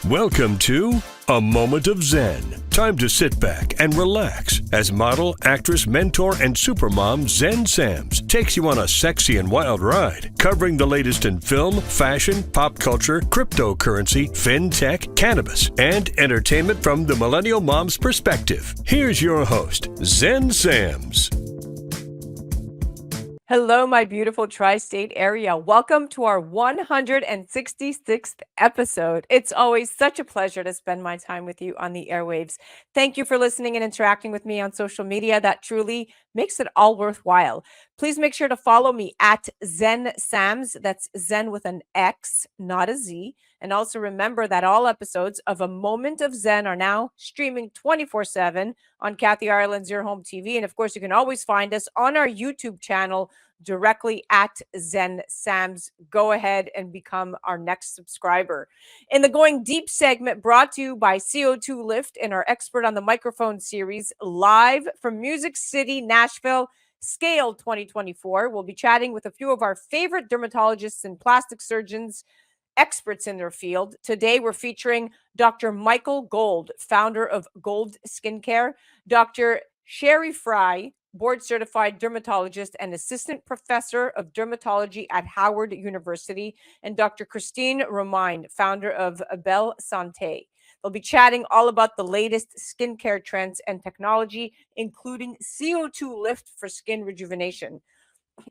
Welcome to A Moment of Zen. Time to sit back and relax as model, actress, mentor, and supermom Zen Sams takes you on a sexy and wild ride, covering the latest in film, fashion, pop culture, cryptocurrency, fintech, cannabis, and entertainment from the millennial mom's perspective. Here's your host, Zen Sams. Hello, my beautiful tri-state area. Welcome to our 166th episode. It's always such a pleasure to spend my time with you on the airwaves. Thank you for listening and interacting with me on social media. That truly makes it all worthwhile. Please make sure to follow me at Zen Sams. That's Zen with an X, not a Z. And also remember that all episodes of A Moment of Zen are now streaming 24/7 on Kathy Ireland's Your Home TV. And of course, you can always find us on our YouTube channel directly at Zen Sams. Go ahead and become our next subscriber. In the Going Deep segment, brought to you by CO2 Lift and our Expert on the Microphone series, live from Music City, Nashville, Scale 2024. We'll be chatting with a few of our favorite dermatologists and plastic surgeons, experts in their field. Today, we're featuring Dr. Michael Gold, founder of Gold Skincare, Dr. Cheri Frey, board-certified dermatologist and assistant professor of dermatology at Howard University, and Dr. Kristine, Romine, founder of BelleSante. They'll be chatting all about the latest skincare trends and technology, including CO2 Lift for skin rejuvenation.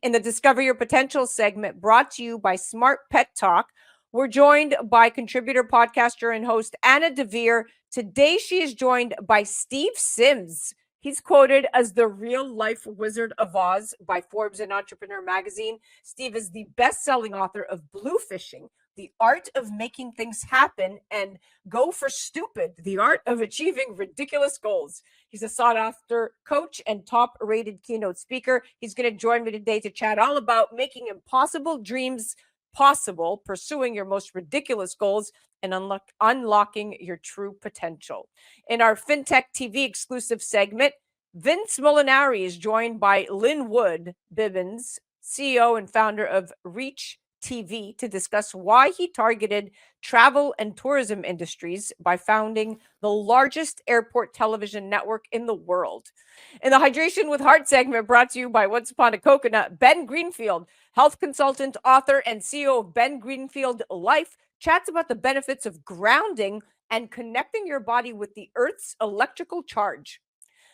In the Discover Your Potential segment, brought to you by Smart Pet Talk, we're joined by contributor, podcaster, and host Anna Devere. Today, she is joined by Steve Sims. He's quoted as the real-life Wizard of Oz by Forbes and Entrepreneur Magazine. Steve is the best-selling author of BLUEFISHING, The Art of Making Things Happen, and Go for Stupid, The Art of Achieving Ridiculous Goals. He's a sought-after coach and top-rated keynote speaker. He's going to join me today to chat all about making impossible dreams possible, pursuing your most ridiculous goals, and unlocking your true potential. In our FinTech TV exclusive segment, Vince Molinari is joined by Lynn Wood Bibbins, CEO and founder of Reach TV, to discuss why he targeted travel and tourism industries by founding the largest airport television network in the world. In the Hydration with Heart segment, brought to you by Once Upon a Coconut, Ben Greenfield, health consultant, author, and CEO of Ben Greenfield Life, chats about the benefits of grounding and connecting your body with the Earth's electrical charge.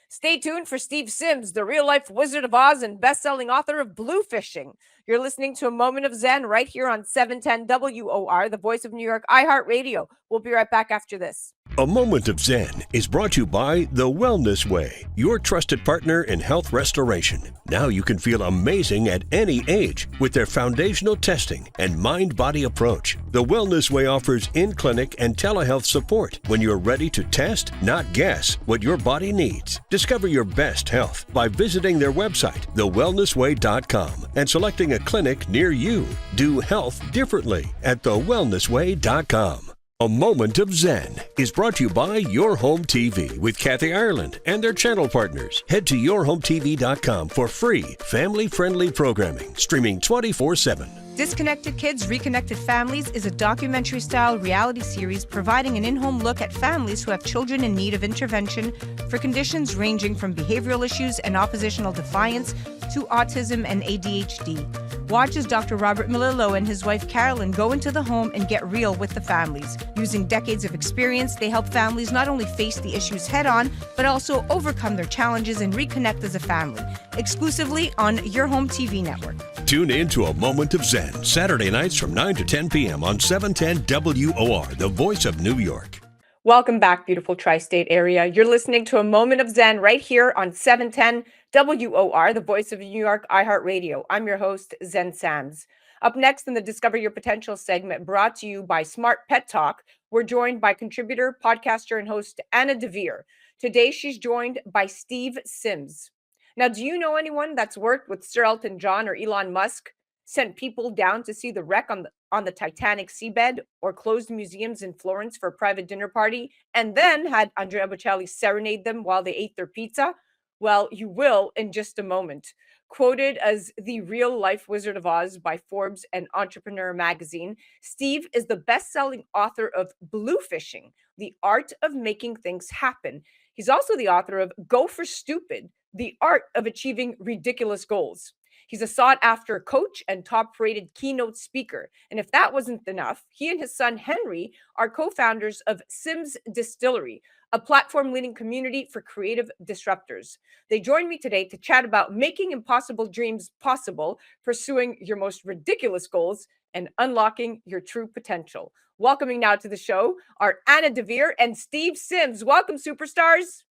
Stay tuned for Steve Sims, the real-life Wizard of Oz and best-selling author of BLUEFISHING. You're listening to A Moment of Zen right here on 710 WOR, the voice of New York, iHeartRadio. We'll be right back after this. A Moment of Zen is brought to you by The Wellness Way, your trusted partner in health restoration. Now you can feel amazing at any age with their foundational testing and mind-body approach. The Wellness Way offers in-clinic and telehealth support when you're ready to test, not guess, what your body needs. Discover your best health by visiting their website, thewellnessway.com, and selecting a clinic near you. Do health differently at thewellnessway.com. A Moment of Zen is brought to you by Your Home TV with Kathy Ireland and their channel partners. Head to yourhometv.com for free, family-friendly programming, streaming 24/7. Disconnected Kids, Reconnected Families is a documentary-style reality series providing an in-home look at families who have children in need of intervention for conditions ranging from behavioral issues and oppositional defiance to autism and ADHD. Watch as Dr. Robert Milillo and his wife Carolyn go into the home and get real with the families. Using decades of experience, they help families not only face the issues head-on, but also overcome their challenges and reconnect as a family. Exclusively on Your Home TV network. Tune in to A Moment of Zen, Saturday nights from 9 to 10 p.m. on 710 WOR, the voice of New York. Welcome back, beautiful tri-state area. You're listening to A Moment of Zen right here on 710 WOR, the voice of New York, iHeartRadio. I'm your host, Zen Sams. Up next in the Discover Your Potential segment, brought to you by Smart Pet Talk, we're joined by contributor, podcaster, and host Anna Devere. Today, she's joined by Steve Sims. Now, do you know anyone that's worked with Sir Elton John or Elon Musk, sent people down to see the wreck on the Titanic seabed, or closed museums in Florence for a private dinner party, and then had Andrea Bocelli serenade them while they ate their pizza? Well, you will in just a moment. Quoted as the real life Wizard of Oz by Forbes and Entrepreneur Magazine, Steve is the best selling author of BLUEFISHING, The Art of Making Things Happen. He's also the author of Go for Stupid, The Art of Achieving Ridiculous Goals. He's a sought after coach and top rated keynote speaker. And if that wasn't enough, he and his son Henry are co founders of Sims Distillery, a platform leading community for creative disruptors. They join me today to chat about making impossible dreams possible, pursuing your most ridiculous goals, and unlocking your true potential. Welcoming now to the show are Anna Devere and Steve Sims. Welcome, superstars.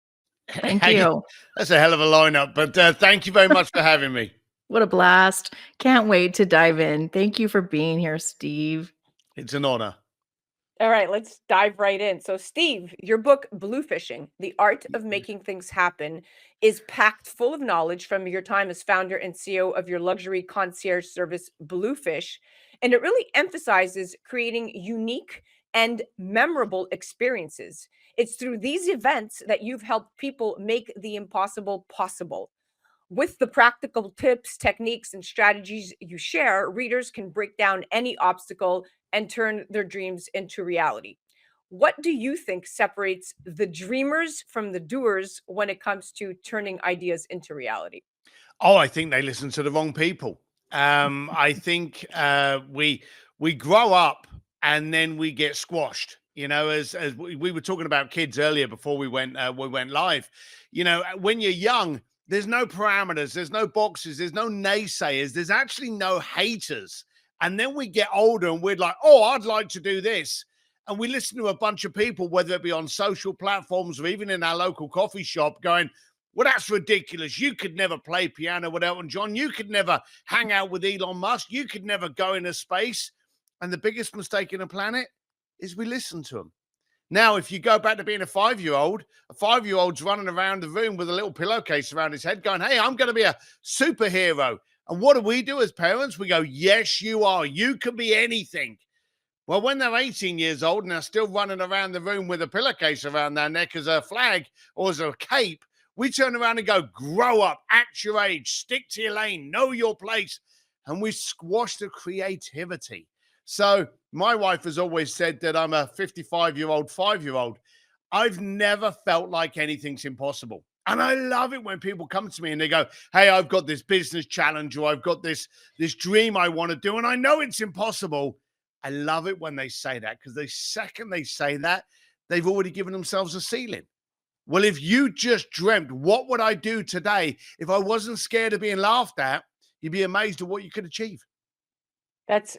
Thank you. That's a hell of a lineup, but thank you very much for having me. What a blast. Can't wait to dive in. Thank you for being here, Steve. It's an honor. All right, let's dive right in. So, Steve, your book, BLUEFISHING, The Art of Making Things Happen, is packed full of knowledge from your time as founder and CEO of your luxury concierge service, Bluefish. And it really emphasizes creating unique and memorable experiences. It's through these events that you've helped people make the impossible possible. With the practical tips, techniques, and strategies you share, readers can break down any obstacle and turn their dreams into reality. What do you think separates the dreamers from the doers when it comes to turning ideas into reality? Oh, I think they listen to the wrong people. I think we grow up and then we get squashed. You know, as we were talking about kids earlier before we went live. You know, when you're young, there's no parameters, there's no boxes, there's no naysayers, there's actually no haters. And then we get older and we're like, oh, I'd like to do this. And we listen to a bunch of people, whether it be on social platforms or even in our local coffee shop, going, well, that's ridiculous. You could never play piano with Elton John. You could never hang out with Elon Musk. You could never go into space. And the biggest mistake in the planet is we listen to them. Now, if you go back to being a five-year-old's running around the room with a little pillowcase around his head going, hey, I'm going to be a superhero. And what do we do as parents? We go, yes, you are. You can be anything. Well, when they're 18 years old and they're still running around the room with a pillowcase around their neck as a flag or as a cape, we turn around and go, grow up, act your age, stick to your lane, know your place. And we squash the creativity. So my wife has always said that I'm a 55-year-old, 5-year-old. I've never felt like anything's impossible. And I love it when people come to me and they go, hey, I've got this business challenge or I've got this dream I want to do. And I know it's impossible. I love it when they say that because the second they say that, they've already given themselves a ceiling. Well, if you just dreamt, what would I do today if I wasn't scared of being laughed at? You'd be amazed at what you could achieve. That's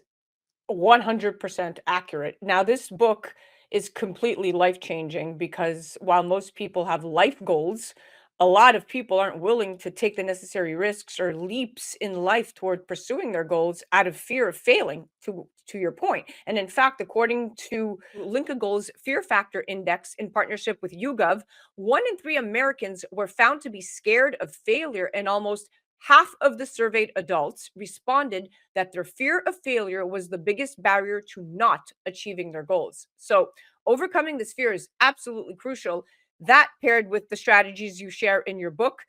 100% accurate. Now, this book is completely life-changing because while most people have life goals, a lot of people aren't willing to take the necessary risks or leaps in life toward pursuing their goals out of fear of failing, to your point. And in fact, according to Lincoln Goals Fear Factor Index in partnership with YouGov, 1 in 3 Americans were found to be scared of failure, and almost half of the surveyed adults responded that their fear of failure was the biggest barrier to not achieving their goals. So, overcoming this fear is absolutely crucial. That, paired with the strategies you share in your book,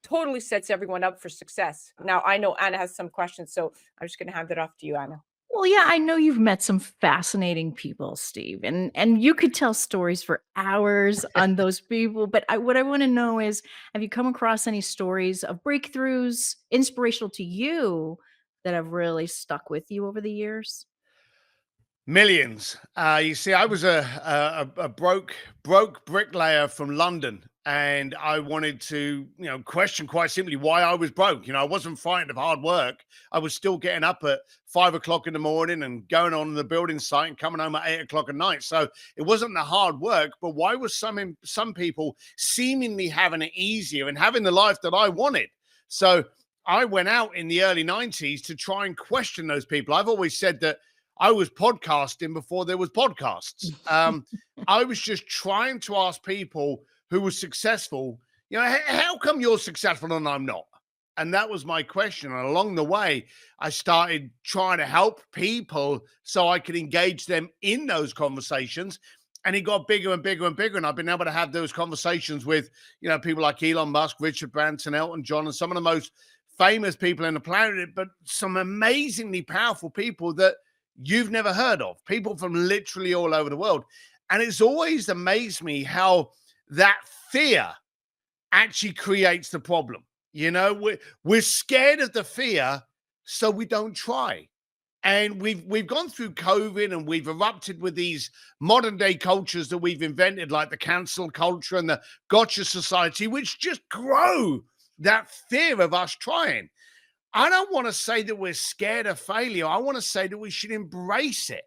totally sets everyone up for success. Now, I know Anna has some questions, so I'm just going to hand it off to you, Anna. Well, yeah, I know you've met some fascinating people, Steve, and you could tell stories for hours on those people. But what I want to know is, have you come across any stories of breakthroughs, inspirational to you, that have really stuck with you over the years? Millions. You see, I was a broke bricklayer from London, and I wanted to, question quite simply why I was broke. I wasn't frightened of hard work. I was still getting up at 5 o'clock in the morning and going on the building site and coming home at 8 o'clock at night. So it wasn't the hard work, but why was some people seemingly having it easier and having the life that I wanted? So I went out in the early 90s to try and question those people. I've always said that I was podcasting before there was podcasts. I was just trying to ask people who were successful, how come you're successful and I'm not? And that was my question. And along the way, I started trying to help people so I could engage them in those conversations. And it got bigger and bigger and bigger. And I've been able to have those conversations with, people like Elon Musk, Richard Branson, Elton John, and some of the most famous people on the planet, but some amazingly powerful people that you've never heard of, people from literally all over the world. And it's always amazed me how that fear actually creates the problem. We're scared of the fear, so we don't try. And we've gone through COVID and we've erupted with these modern day cultures that we've invented, like the cancel culture and the gotcha society, which just grow that fear of us trying. I don't want to say that we're scared of failure. I want to say that we should embrace it,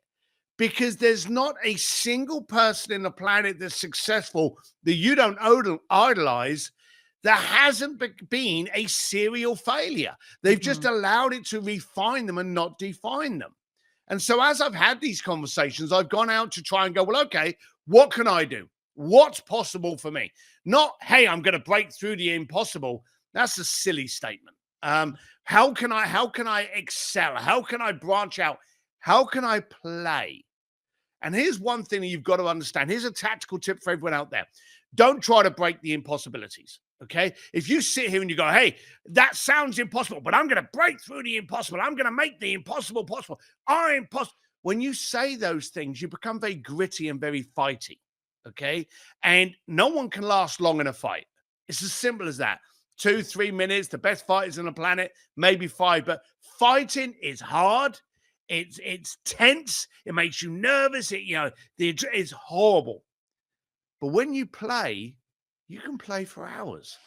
because there's not a single person in the planet that's successful that you don't idolize that hasn't been a serial failure. They've just allowed it to refine them and not define them. And so as I've had these conversations, I've gone out to try and go, well, okay, what can I do? What's possible for me? Not, hey, I'm going to break through the impossible. That's a silly statement. How can I excel? How can I branch out? How can I play? And here's one thing that you've got to understand. Here's a tactical tip for everyone out there. Don't try to break the impossibilities. Okay. If you sit here and you go, hey, that sounds impossible, but I'm going to break through the impossible. I'm going to make the impossible possible. When you say those things, you become very gritty and very fighty. Okay. And no one can last long in a fight. It's as simple as that. 2-3 minutes, the best fighters on the planet, maybe 5, but fighting is hard. It's tense. It makes you nervous. It's horrible. But when you play, you can play for hours.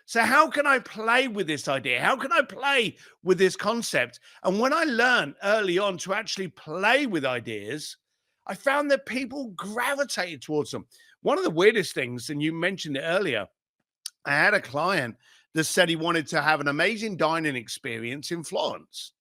So how can I play with this idea? How can I play with this concept? And when I learned early on to actually play with ideas, I found that people gravitated towards them. One of the weirdest things, and you mentioned it earlier, I had a client that said he wanted to have an amazing dining experience in Florence.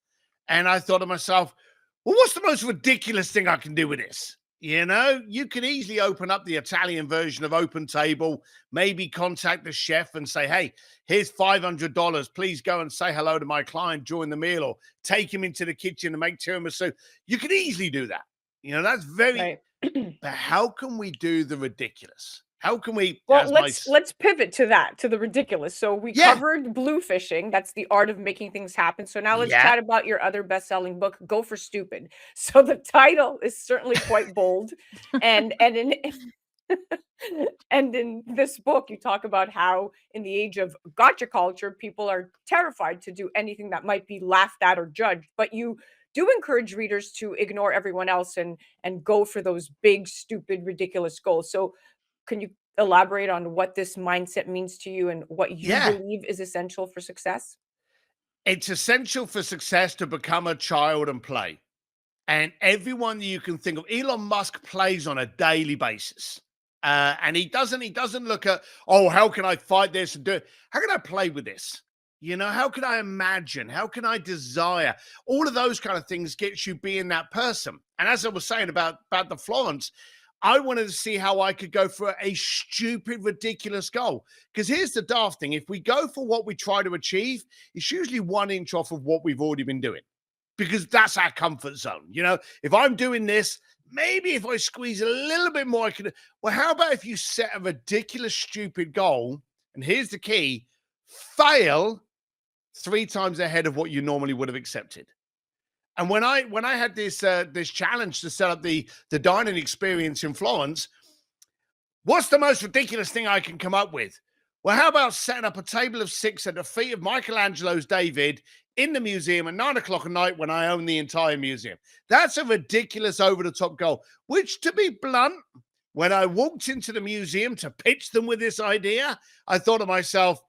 And I thought to myself, well, what's the most ridiculous thing I can do with this? You can easily open up the Italian version of Open Table, maybe contact the chef and say, hey, here's $500. Please go and say hello to my client during the meal, or take him into the kitchen and make tiramisu. You can easily do that. That's very, Right. But how can we do the ridiculous? How can we? Well, let's pivot to the ridiculous. So we covered BLUEFISHING. That's the art of making things happen. So now let's chat about your other best-selling book, Go for Stupid. So the title is certainly quite bold, and in and in this book, you talk about how in the age of gotcha culture, people are terrified to do anything that might be laughed at or judged. But you do encourage readers to ignore everyone else and go for those big, stupid, ridiculous goals. So can you elaborate on what this mindset means to you and what you believe is essential for success? It's essential for success to become a child and play. And everyone that you can think of, Elon Musk plays on a daily basis. And he doesn't look at, oh, how can I fight this and do it? How can I play with this? How can I imagine? How can I desire? All of those kind of things gets you being that person. And as I was saying about the Florence, I wanted to see how I could go for a stupid, ridiculous goal. Because here's the daft thing. If we go for what we try to achieve, it's usually 1 inch off of what we've already been doing, because that's our comfort zone. If I'm doing this, maybe if I squeeze a little bit more, I can. Well, how about if you set a ridiculous, stupid goal? And here's the key: fail 3 times ahead of what you normally would have accepted. And when I had this challenge to set up the dining experience in Florence, what's the most ridiculous thing I can come up with? Well, how about setting up a table of 6 at the feet of Michelangelo's David in the museum at 9 o'clock at night when I own the entire museum? That's a ridiculous, over-the-top goal, which, to be blunt, when I walked into the museum to pitch them with this idea, I thought to myself,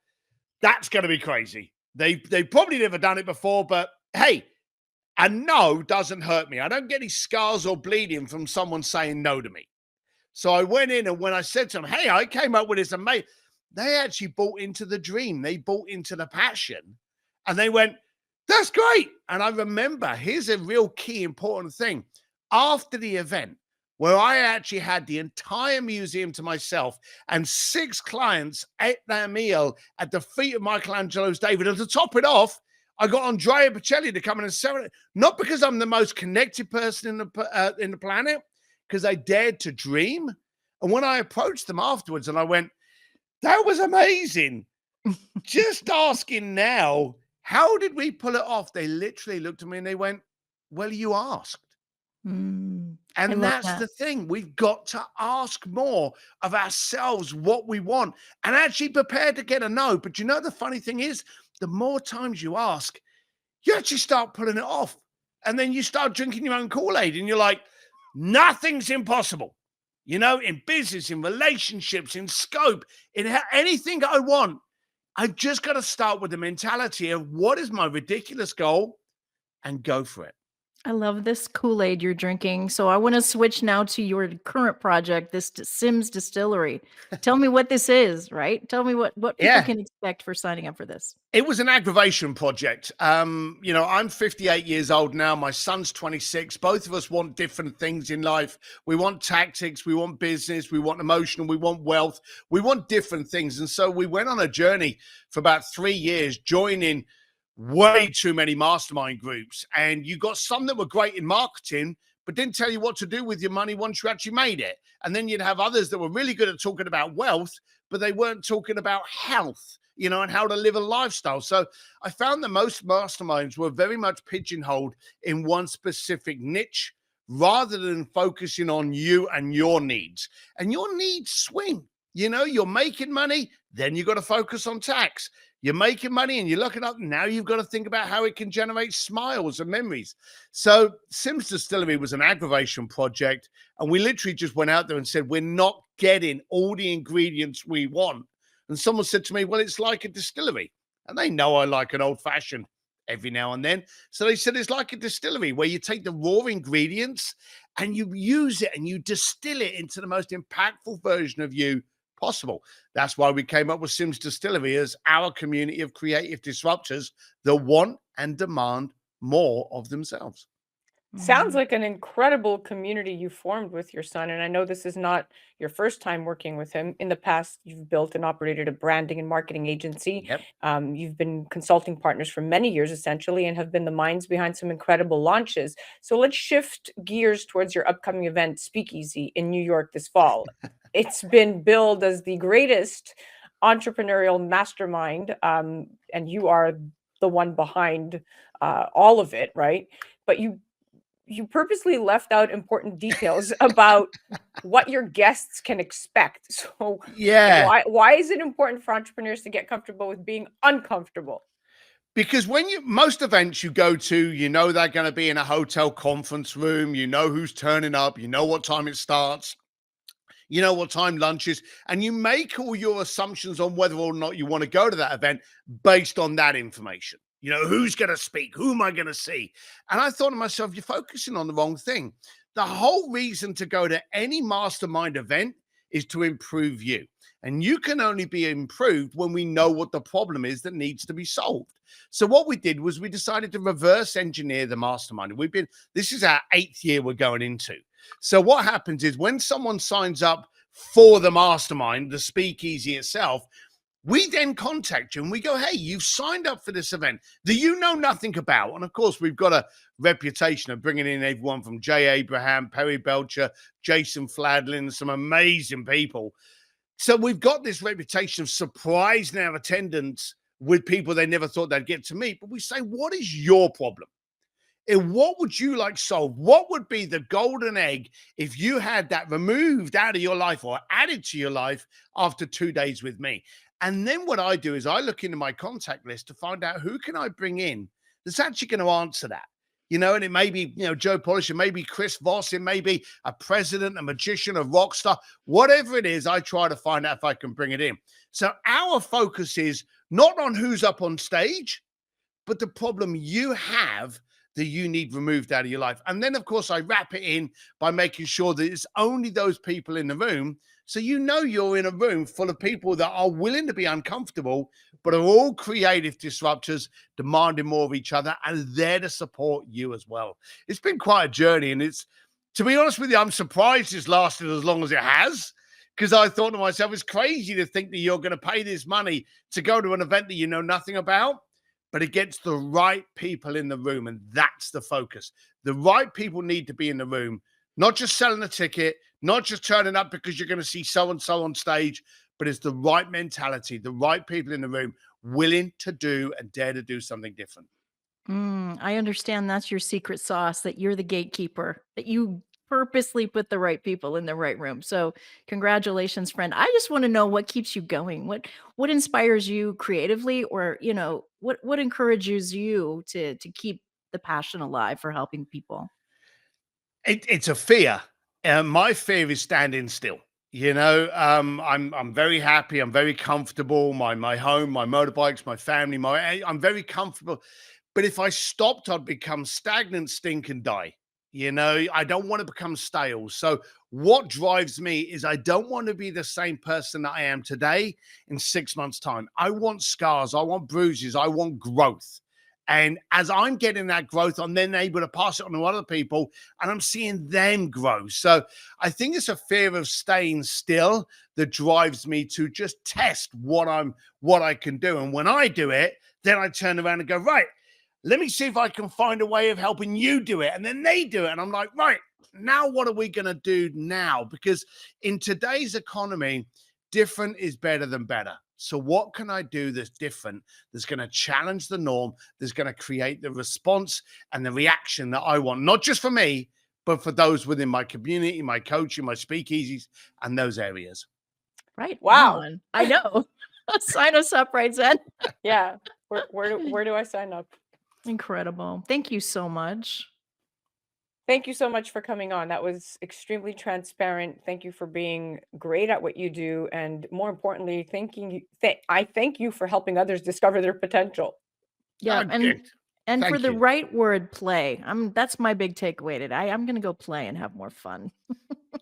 that's going to be crazy. They probably never done it before, but hey, a no doesn't hurt me. I don't get any scars or bleeding from someone saying no to me. So I went in, and when I said to them, hey, I came up with this amazing, they actually bought into the dream. They bought into the passion, and they went, that's great. And I remember, here's a real key important thing. After the event, where I actually had the entire museum to myself and 6 clients ate their meal at the feet of Michelangelo's David, and to top it off, I got Andrea Bocelli to come in and celebrate. Not because I'm the most connected person in the planet, because I dared to dream, And when I approached them afterwards and I went, that was amazing. Just asking now, how did we pull it off? They literally looked at me and they went, well, you asked. I And love that's that. the thing. We've got to ask more of ourselves what we want and actually prepare to get a no. But you know, the funny thing is, the more times you ask, you actually start pulling it off. And then you start drinking your own Kool-Aid and you're like, nothing's impossible. You know, in business, in relationships, in scope, in anything I want, I've just got to start with the mentality of what is my ridiculous goal and go for it. I love this Kool-Aid you're drinking. So I want to switch now to your current project, this Sims Distillery. Tell me what this is, right? Tell me what people Yeah. can expect for signing up for this. It was an aggravation project. You know, I'm 58 years old now. My son's 26. Both of us want different things in life. We want tactics. We want business. We want emotional. We want wealth. We want different things. And so we went on a journey for about 3 years, joining way too many mastermind groups. And you got some that were great in marketing, but didn't tell you what to do with your money once you actually made it. And then you'd have others that were really good at talking about wealth, but they weren't talking about health, you know, and how to live a lifestyle. So I found that most masterminds were very much pigeonholed in one specific niche rather than focusing on you and your needs. And your needs swing. You know, you're making money, then you've got to focus on tax. You're making money and you're looking up. Now you've got to think about how it can generate smiles and memories. So Sims Distillery was an aggravation project. And we literally just went out there and said, we're not getting all the ingredients we want. And someone said to me, well, it's like a distillery. And they know I like an old fashioned every now and then. So they said, it's like a distillery where you take the raw ingredients and you use it and you distill it into the most impactful version of you possible. That's why we came up with Sims Distillery as our community of creative disruptors that want and demand more of themselves. Sounds like an incredible community you formed with your son. And I know this is not your first time working with him. In the past, you've built and operated a branding and marketing agency. Yep. You've been consulting partners for many years, essentially, and have been the minds behind some incredible launches. So let's shift gears towards your upcoming event, Speakeasy, in New York this fall. It's been billed as the greatest entrepreneurial mastermind, and you are the one behind all of it, right? But you purposely left out important details about what your guests can expect. So Yeah. why is it important for entrepreneurs to get comfortable with being uncomfortable? Because when most events you go to, you know they're going to be in a hotel conference room, you know who's turning up, you know what time it starts, you know what time lunch is, and you make all your assumptions on whether or not you want to go to that event based on that information. You know, who's going to speak? Who am I going to see? And I thought to myself, you're focusing on the wrong thing. The whole reason to go to any mastermind event is to improve you. And you can only be improved when we know what the problem is that needs to be solved. So what we did was we decided to reverse engineer the mastermind. This is our 8th year we're going into. So what happens is when someone signs up for the mastermind, the speakeasy itself, we then contact you and we go, hey, you've signed up for this event that you know nothing about. And of course, we've got a reputation of bringing in everyone from Jay Abraham, Perry Belcher, Jason Fladlin, some amazing people. So we've got this reputation of surprising our attendance with people they never thought they'd get to meet. But we say, what is your problem? And what would you like solved? What would be the golden egg if you had that removed out of your life or added to your life after 2 days with me? And then what I do is I look into my contact list to find out who can I bring in that's actually going to answer that. You know, and it may be, you know, Joe Polish, it may be Chris Voss, it may be a president, a magician, a rock star, whatever it is, I try to find out if I can bring it in. So our focus is not on who's up on stage, but the problem you have that you need removed out of your life. And then, of course, I wrap it in by making sure that it's only those people in the room. So you know you're in a room full of people that are willing to be uncomfortable, but are all creative disruptors, demanding more of each other, and there to support you as well. It's been quite a journey. And it's, to be honest with you, I'm surprised it's lasted as long as it has, because I thought to myself, it's crazy to think that you're going to pay this money to go to an event that you know nothing about. But it gets the right people in the room, and that's the focus. The right people need to be in the room, not just selling a ticket, not just turning up because you're going to see so-and-so on stage, but it's the right mentality, the right people in the room willing to do and dare to do something different. I understand that's your secret sauce, that you're the gatekeeper, that you purposely put the right people in the right room. So congratulations, friend. I just want to know what keeps you going. What inspires you creatively, or, what encourages you to keep the passion alive for helping people? It's a fear. My fear is standing still. I'm very happy. I'm very comfortable. My home, my motorbikes, my family. I'm very comfortable. But if I stopped, I'd become stagnant, stink, and die. I don't want to become stale. So what drives me is I don't want to be the same person that I am today in 6 months' time. I want scars. I want bruises. I want growth. And as I'm getting that growth, I'm then able to pass it on to other people, and I'm seeing them grow. So I think it's a fear of staying still that drives me to just test what I can do. And when I do it, then I turn around and go, right, let me see if I can find a way of helping you do it. And then they do it. And I'm like, right, now what are we going to do now? Because in today's economy, different is better than better. So what can I do that's different, that's going to challenge the norm, that's going to create the response and the reaction that I want, not just for me, but for those within my community, my coaching, my speakeasies, and those areas. Right. Wow. On. I know. Sign us up, right, Zen? Yeah. Where do I sign up? Incredible. Thank you so much. Thank you so much for coming on. That was extremely transparent. Thank you for being great at what you do. And more importantly, I thank you for helping others discover their potential. Yeah. Good. And for Thank the you. right word, play. That's my big takeaway today. I'm going to go play and have more fun.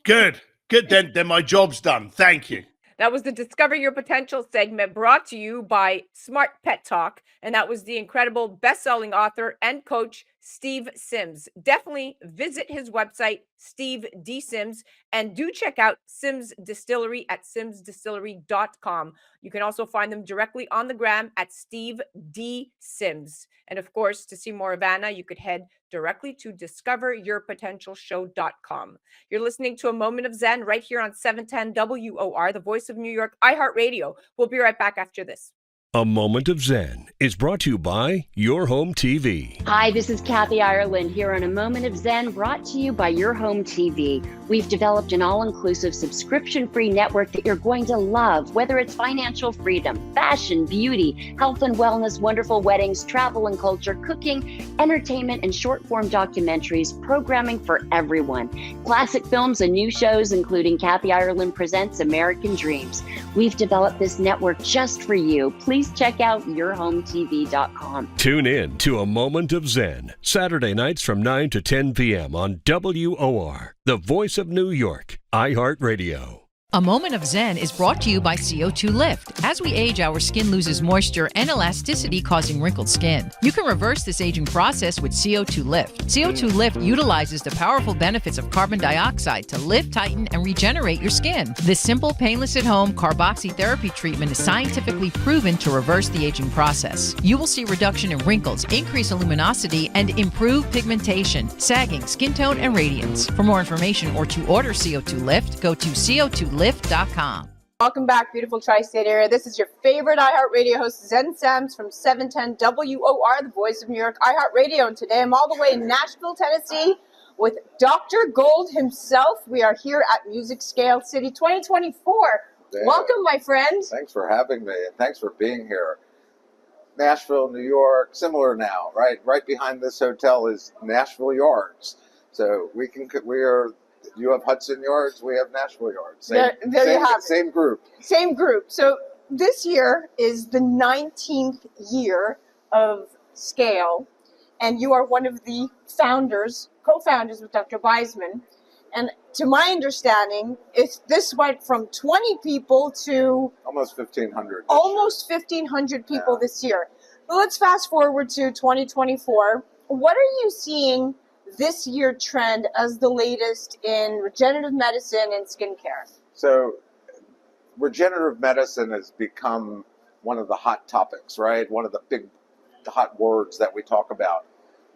Good. Then my job's done. Thank you. That was the Discover Your Potential segment brought to you by Smart Pet Talk. And that was the incredible best-selling author and coach, Steve Sims. Definitely visit his website, Steve D. Sims, and do check out Sims Distillery at simsdistillery.com. You can also find them directly on the gram at Steve D. Sims. And of course, to see more of Anna, you could head directly to discoveryourpotentialshow.com. You're listening to A Moment of Zen right here on 710 WOR, the voice of New York, iHeartRadio. We'll be right back after this. A Moment of Zen is brought to you by Your Home TV. Hi, this is Kathy Ireland here on A Moment of Zen, brought to you by Your Home TV. We've developed an all-inclusive subscription-free network that you're going to love, whether it's financial freedom, fashion, beauty, health and wellness, wonderful weddings, travel and culture, cooking, entertainment, and short-form documentaries, programming for everyone. Classic films and new shows, including Kathy Ireland Presents American Dreams. We've developed this network just for you. Please check out yourhometv.com. Tune in to A Moment of Zen, Saturday nights from 9 to 10 p.m. on WOR, the voice of New York, iHeartRadio. A Moment of Zen is brought to you by CO2 Lift. As we age, our skin loses moisture and elasticity, causing wrinkled skin. You can reverse this aging process with CO2 Lift. CO2 Lift utilizes the powerful benefits of carbon dioxide to lift, tighten, and regenerate your skin. This simple, painless at-home carboxytherapy treatment is scientifically proven to reverse the aging process. You will see reduction in wrinkles, increase in luminosity, and improve pigmentation, sagging, skin tone, and radiance. For more information or to order CO2 Lift, go to CO2Lift.com. Welcome back, beautiful tri-state area. This is your favorite iHeartRadio host, Zen Sams from 710 WOR, the voice of New York, iHeartRadio. And today I'm all the way in Nashville, Tennessee with Dr. Gold himself. We are here at Music Scale City 2024. Damn. Welcome, my friend. Thanks for having me, and thanks for being here. Nashville, New York, similar now, right? Right behind this hotel is Nashville Yards. So you have Hudson Yards, we have Nashville Yards. Same group. Same group. So this year is the 19th year of Scale, and you are one of the co-founders with Dr. Weisman. And to my understanding, this went from 20 people to almost 1,500. Almost 1,500 people this year. Well, let's fast forward to 2024. What are you seeing this year trend as the latest in regenerative medicine and skincare? So regenerative medicine has become one of the hot topics, right? One of the big hot words that we talk about.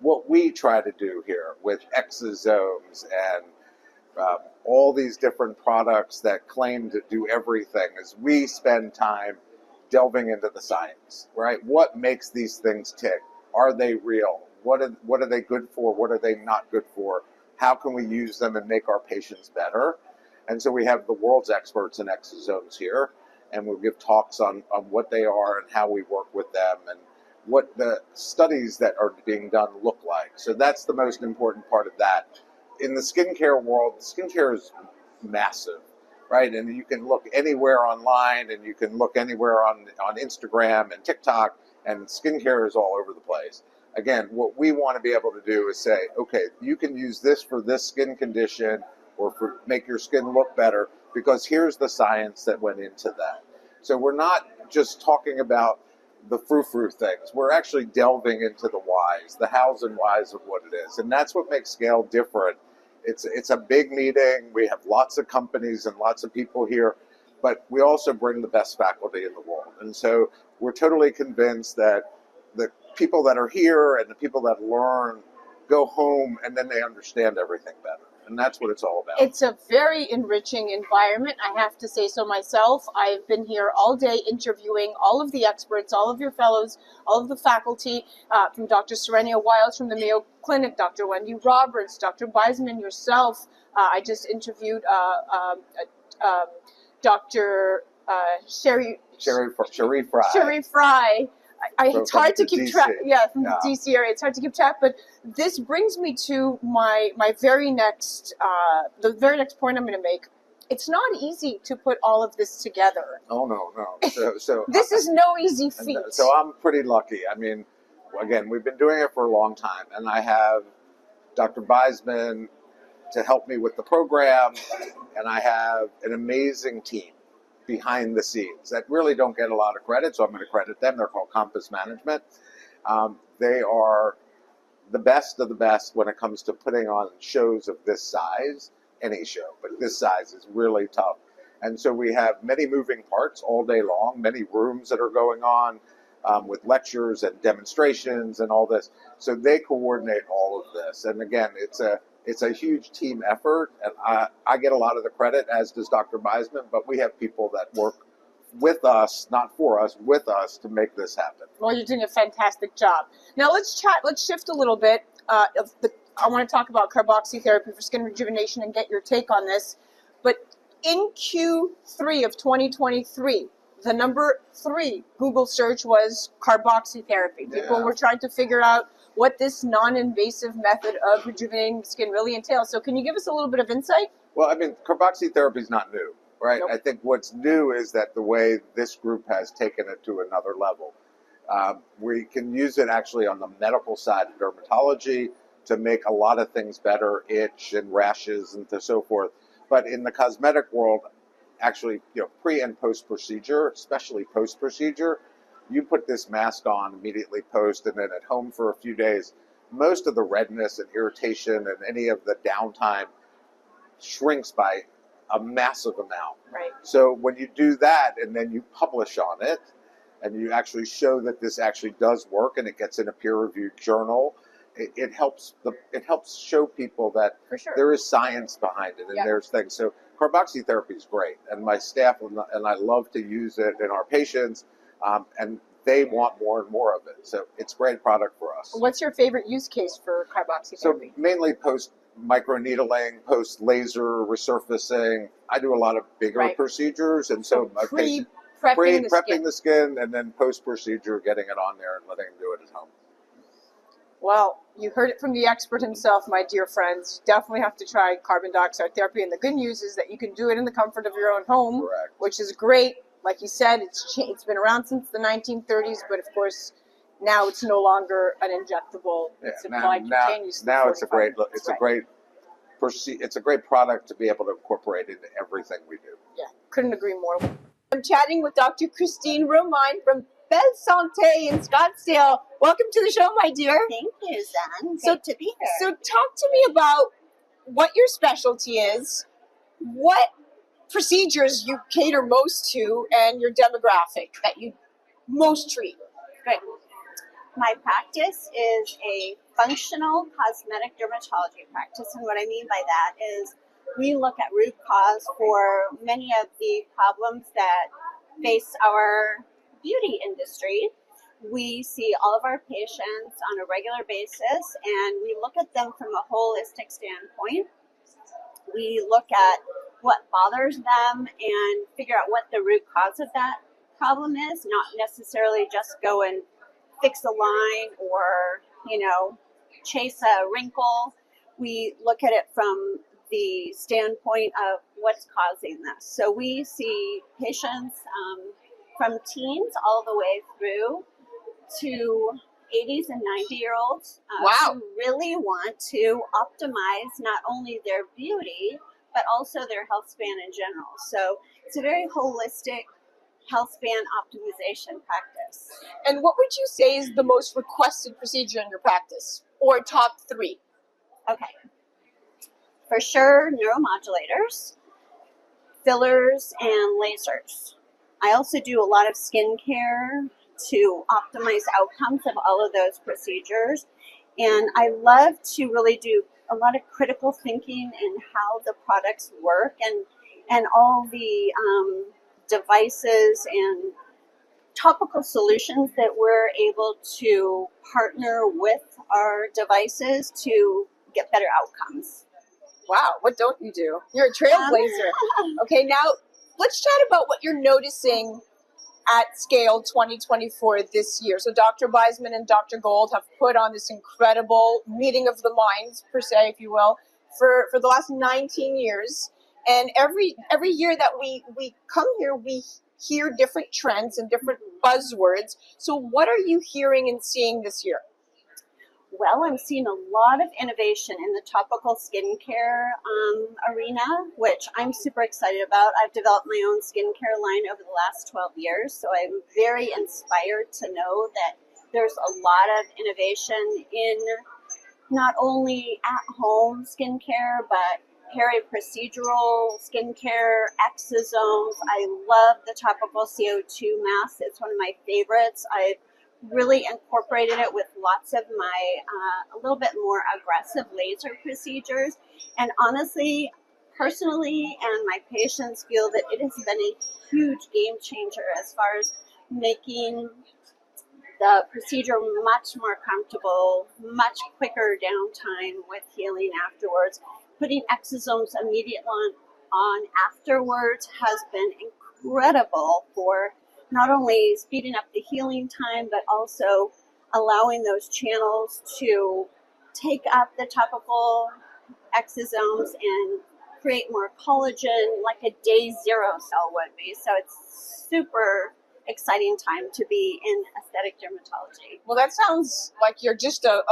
What we try to do here with exosomes and all these different products that claim to do everything, is we spend time delving into the science, right? What makes these things tick? Are they real? What are they good for? What are they not good for? How can we use them and make our patients better? And so we have the world's experts in exosomes here, and we'll give talks on what they are and how we work with them and what the studies that are being done look like. So that's the most important part of that. In the skincare world, skincare is massive, right? And you can look anywhere online, and you can look anywhere on Instagram and TikTok, and skincare is all over the place. Again, what we want to be able to do is say, okay, you can use this for this skin condition or for make your skin look better, because here's the science that went into that. So we're not just talking about the frou-frou things. We're actually delving into the whys, the hows and whys of what it is. And that's what makes Scale different. It's a big meeting. We have lots of companies and lots of people here, but we also bring the best faculty in the world. And so we're totally convinced that the people that are here and the people that learn go home and then they understand everything better. And that's what it's all about. It's a very enriching environment, I have to say so myself. I've been here all day interviewing all of the experts, all of your fellows, all of the faculty, from Dr. Serenia Wiles from the Mayo Clinic, Dr. Wendy Roberts, Dr. Beisman, yourself. I just interviewed Dr. Cheri Frey. Cheri Frey. It's hard to keep track. Yeah, from the DC area. It's hard to keep track. But this brings me to my very next, the very next point I'm going to make. It's not easy to put all of this together. Oh, no. So this is no easy feat. So I'm pretty lucky. I mean, again, we've been doing it for a long time. And I have Dr. Beisman to help me with the program. And I have an amazing team behind the scenes that really don't get a lot of credit, so I'm going to credit them. They're called Compass Management. They are the best of the best when it comes to putting on shows of this size, any show, but this size is really tough. And so we have many moving parts all day long, many rooms that are going on with lectures and demonstrations and all this. So they coordinate all of this. And again, it's a huge team effort, and I get a lot of the credit, as does Dr. Beisman, but we have people that work with us, not for us, with us to make this happen. Well, you're doing a fantastic job. Now let's shift a little bit. I want to talk about carboxytherapy for skin rejuvenation and get your take on this. But in Q3 of 2023, the number 3 Google search was carboxytherapy. People were trying to figure out what this non-invasive method of rejuvenating the skin really entails. So can you give us a little bit of insight? Well, I mean, carboxytherapy is not new, right? Nope. I think what's new is that the way this group has taken it to another level. We can use it actually on the medical side of dermatology to make a lot of things better, itch and rashes and so forth. But in the cosmetic world, actually, pre and post procedure, especially post procedure, you put this mask on immediately post and then at home for a few days, most of the redness and irritation and any of the downtime shrinks by a massive amount. Right. So when you do that and then you publish on it and you actually show that this actually does work and it gets in a peer-reviewed journal, it helps show people that there is science behind it and there's things. So carboxytherapy is great, and my staff and I love to use it in our patients. And they want more and more of it. So it's a great product for us. What's your favorite use case for carboxytherapy? So mainly post microneedling, post laser resurfacing. I do a lot of bigger procedures. And so my patient prepping the skin and then post procedure getting it on there and letting them do it at home. Well, you heard it from the expert himself, my dear friends. You definitely have to try carbon dioxide therapy. And the good news is that you can do it in the comfort of your own home, which is great. Like you said, it's been around since the 1930s, but of course, now it's no longer an injectable. It's applied cutaneously. Now it's a great product to be able to incorporate into everything we do. Yeah, couldn't agree more. I'm chatting with Dr. Kristine Romine from BelleSante in Scottsdale. Welcome to the show, my dear. Thank you, Zan. Great to be here. So talk to me about what your specialty is, what procedures you cater most to, and your demographic that you most treat. Great. My practice is a functional cosmetic dermatology practice, and what I mean by that is We look at root cause for many of the problems that face our beauty industry. We see all of our patients on a regular basis, and we look at them from a holistic standpoint. We look at what bothers them and figure out what the root cause of that problem is, not necessarily just go and fix a line or, chase a wrinkle. We look at it from the standpoint of what's causing this. So we see patients from teens all the way through to 80s and 90-year-olds who really want to optimize not only their beauty, but also their health span in general. So it's a very holistic health span optimization practice. And what would you say is the most requested procedure in your practice, or top 3? Okay. For sure, neuromodulators, fillers, and lasers. I also do a lot of skincare to optimize outcomes of all of those procedures. And I love to really do a lot of critical thinking in how the products work and all the devices and topical solutions that we're able to partner with our devices to get better outcomes. Wow, what don't you do? You're a trailblazer. Okay, now let's chat about what you're noticing at Scale 2024 this year. So Dr. Beisman and Dr. Gold have put on this incredible meeting of the minds, per se, if you will, for the last 19 years. And every year that we come here, we hear different trends and different buzzwords. So what are you hearing and seeing this year? Well, I'm seeing a lot of innovation in the topical skincare arena, which I'm super excited about. I've developed my own skincare line over the last 12 years, so I'm very inspired to know that there's a lot of innovation in not only at-home skincare, but peri-procedural skincare, exosomes. I love the topical CO2 mask. It's one of my favorites. I've really incorporated it with lots of my a little bit more aggressive laser procedures. And honestly, personally, and my patients feel that it has been a huge game changer as far as making the procedure much more comfortable, much quicker downtime with healing afterwards. Putting exosomes immediately on afterwards has been incredible for not only speeding up the healing time, but also allowing those channels to take up the topical exosomes and create more collagen like a day zero cell would be. So it's super exciting time to be in aesthetic dermatology. Well, that sounds like you're just a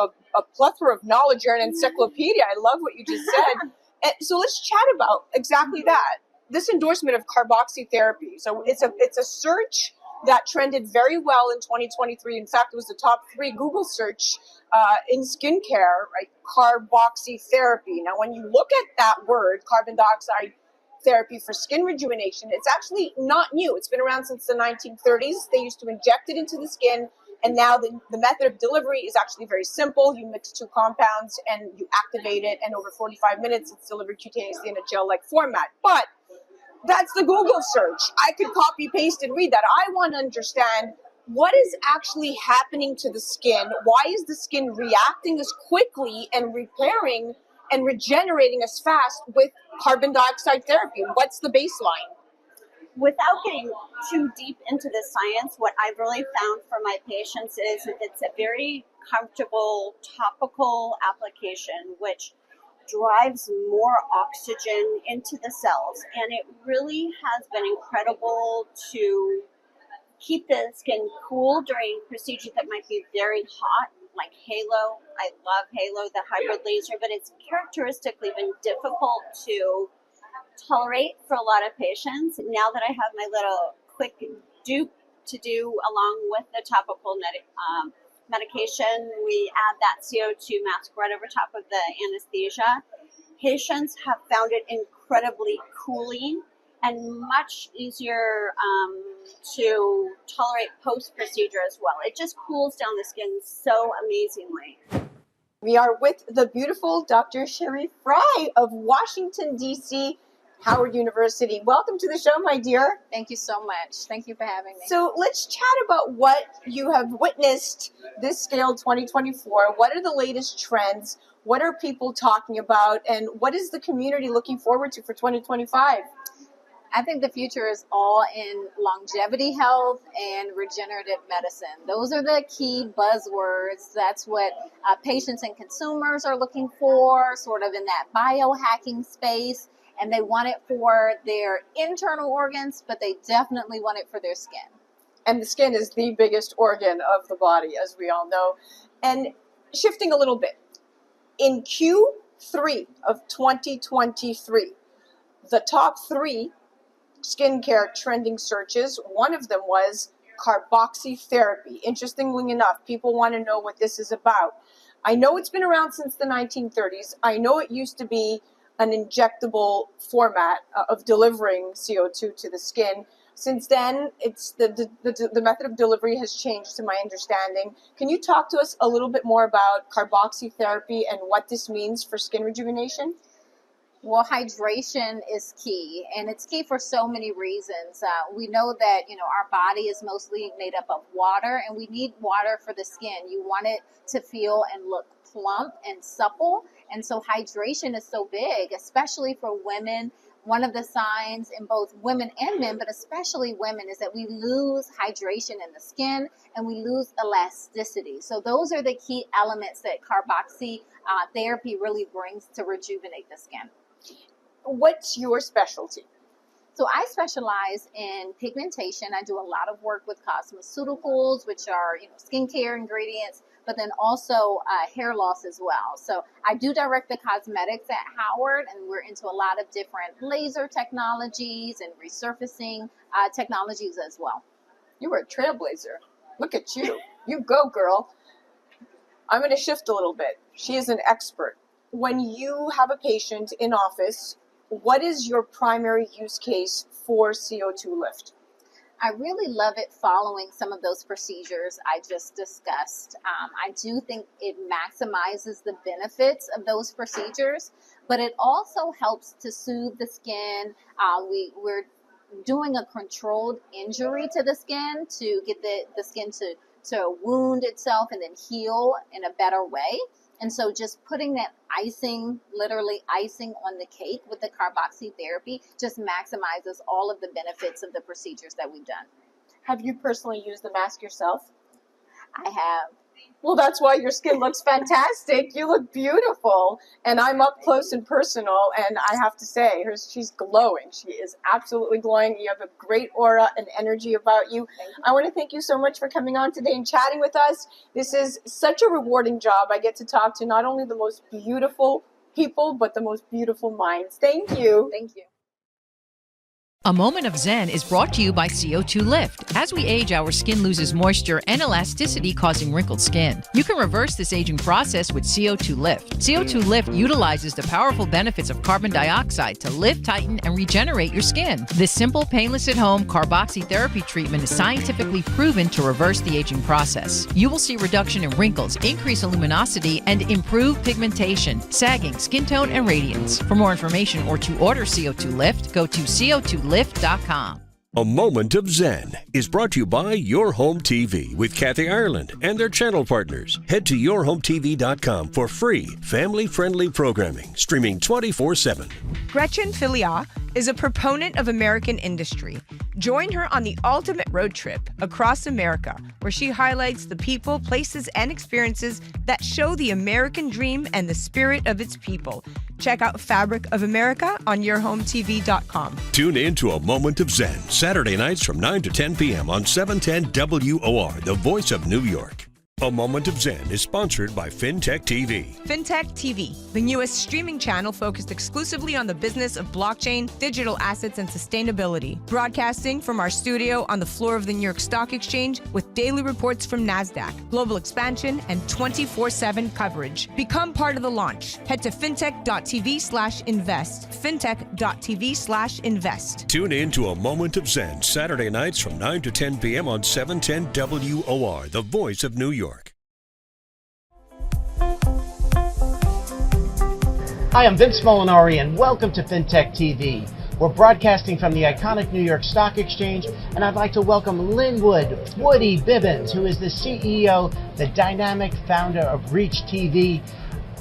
plethora of knowledge. You're an encyclopedia. I love what you just said. And so let's chat about exactly that. This endorsement of carboxytherapy. So it's a search that trended very well in 2023. In fact, it was the top 3 Google search in skincare, right? Carboxytherapy. Now, when you look at that word, carbon dioxide therapy for skin rejuvenation, it's actually not new. It's been around since the 1930s. They used to inject it into the skin, and now the method of delivery is actually very simple. You mix 2 compounds and you activate it, and over 45 minutes, it's delivered cutaneously in a gel-like format. But that's the Google search. I could copy, paste, and read that. I want to understand what is actually happening to the skin. Why is the skin reacting as quickly and repairing and regenerating as fast with carbon dioxide therapy? What's the baseline? Without getting too deep into the science, what I've really found for my patients is it's a very comfortable topical application, which drives more oxygen into the cells. And it really has been incredible to keep the skin cool during procedures that might be very hot, like Halo. I love Halo, the hybrid laser, but it's characteristically been difficult to tolerate for a lot of patients. Now that I have my little quick dupe to do along with the topical medication, we add that CO2 mask right over top of the anesthesia. Patients have found it incredibly cooling and much easier to tolerate post-procedure as well. It just cools down the skin so amazingly. We are with the beautiful Dr. Cheri Frey of Washington, D.C., Howard University. Welcome to the show, my dear. Thank you so much. Thank you for having me. So let's chat about what you have witnessed this scale 2024. What are the latest trends? What are people talking about? And what is the community looking forward to for 2025? I think the future is all in longevity health and regenerative medicine. Those are the key buzzwords. That's what patients and consumers are looking for, sort of in that biohacking space. And they want it for their internal organs, but they definitely want it for their skin. And the skin is the biggest organ of the body, as we all know. And shifting a little bit, in Q3 of 2023, the top 3 skincare trending searches, one of them was carboxytherapy. Interestingly enough, people want to know what this is about. I know it's been around since the 1930s. I know it used to be an injectable format of delivering CO2 to the skin. Since then, it's the method of delivery has changed, to my understanding. Can you talk to us a little bit more about carboxytherapy and what this means for skin rejuvenation? Well, hydration is key, and it's key for so many reasons. We know that, our body is mostly made up of water, and we need water for the skin. You want it to feel and look plump and supple, and so hydration is so big, especially for women. One of the signs in both women and men, but especially women, is that we lose hydration in the skin and we lose elasticity. So those are the key elements that carboxy therapy really brings to rejuvenate the skin. What's your specialty? So I specialize in pigmentation. I do a lot of work with cosmeceuticals, which are skincare ingredients, but then also hair loss as well. So I do direct the cosmetics at Howard, and we're into a lot of different laser technologies and resurfacing technologies as well. You were a trailblazer. Look at you. You go, girl. I'm going to shift a little bit. She is an expert. When you have a patient in office, what is your primary use case for CO2 lift? I really love it following some of those procedures I just discussed. I do think it maximizes the benefits of those procedures, but it also helps to soothe the skin. We're doing a controlled injury to the skin to get the skin to wound itself and then heal in a better way. And so just putting that icing, literally icing on the cake with the carboxy therapy just maximizes all of the benefits of the procedures that we've done. Have you personally used the mask yourself? I have. Well, that's why your skin looks fantastic. You look beautiful. And I'm up close and personal, and I have to say, she's glowing. She is absolutely glowing. You have a great aura and energy about you. I want to thank you so much for coming on today and chatting with us. This is such a rewarding job. I get to talk to not only the most beautiful people, but the most beautiful minds. Thank you. Thank you. A Moment of Zen is brought to you by CO2 Lift. As we age, our skin loses moisture and elasticity, causing wrinkled skin. You can reverse this aging process with CO2 Lift. CO2 Lift utilizes the powerful benefits of carbon dioxide to lift, tighten, and regenerate your skin. This simple, painless at-home carboxy therapy treatment is scientifically proven to reverse the aging process. You will see reduction in wrinkles, increase in luminosity, and improve pigmentation, sagging, skin tone, and radiance. For more information or to order CO2 Lift, go to CO2Lift.com. A Moment of Zen is brought to you by Your Home TV with Kathy Ireland and their channel partners. Head to yourhometv.com for free, family-friendly programming, streaming 24/7. Gretchen Filia is a proponent of American industry. Join her on the ultimate road trip across America, where she highlights the people, places, and experiences that show the American dream and the spirit of its people. Check out Fabric of America on yourhometv.com. Tune in to A Moment of Zen, Saturday nights from 9 to 10 p.m. on 710 WOR, the voice of New York. A Moment of Zen is sponsored by FinTech TV. FinTech TV, the newest streaming channel focused exclusively on the business of blockchain, digital assets, and sustainability. Broadcasting from our studio on the floor of the New York Stock Exchange with daily reports from NASDAQ, global expansion, and 24/7 coverage. Become part of the launch. Head to fintech.tv/invest. Fintech.tv/invest. Tune in to A Moment of Zen, Saturday nights from 9 to 10 p.m. on 710 WOR, the voice of New York. Hi, I'm Vince Molinari, and welcome to FinTech TV. We're broadcasting from the iconic New York Stock Exchange, and I'd like to welcome Linwood Woody Bibbins, who is the CEO, the dynamic founder of Reach TV.